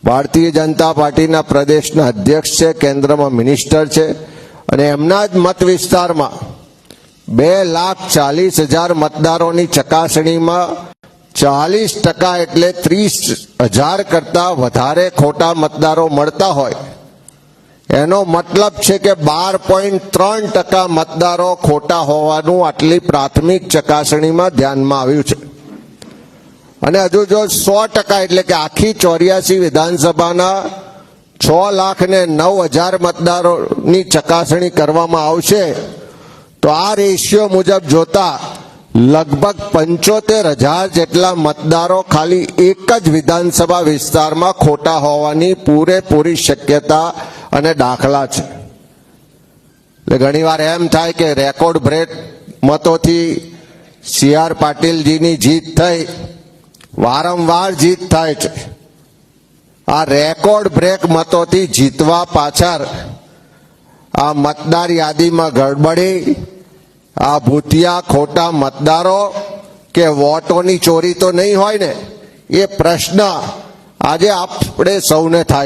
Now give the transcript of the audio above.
ભારતીય જનતા પાર્ટીના પ્રદેશના અધ્યક્ષ છે, કેન્દ્રમાં મિનિસ્ટર છે અને એમના જ મત વિસ્તારમાં 2,40,000 મતદારોની ચકાસણીમાં 40% એટલે 30,000 કરતા વધારે ખોટા મતદારો મળતા હોય, એનો મતલબ છે કે 12.3% મતદારો ખોટા હોવાનું આટલી પ્રાથમિક ચકાસણીમાં ધ્યાનમાં આવ્યું છે. અને હજુ જો 100% એટલે કે આખી 84 વિધાનસભાના 6,09,000 મતદારોની ચકાસણી કરવામાં આવશે તો આ રેશિયો મુજબ જોતા લગભગ 75,000 જેટલા મતદારો ખાલી એક જ વિધાનસભા વિસ્તારમાં ખોટા હોવાની પૂરેપૂરી શક્યતા અને દાખલા છે. એટલે ઘણીવાર એમ થાય કે રેકોર્ડ બ્રેક મતોથી CR પાટીલજીની જીત થઈ, વારંવાર જીત થાય છે. આ રેકોર્ડ બ્રેક મતોથી જીતવા પાછળ આ મતદાર યાદીમાં ગડબડી, આ ભૂતિયા ખોટા મતદારો કે વોટોની ચોરી તો નહીં હોય ને, એ પ્રશ્ન આજે આપણે સૌને થાય.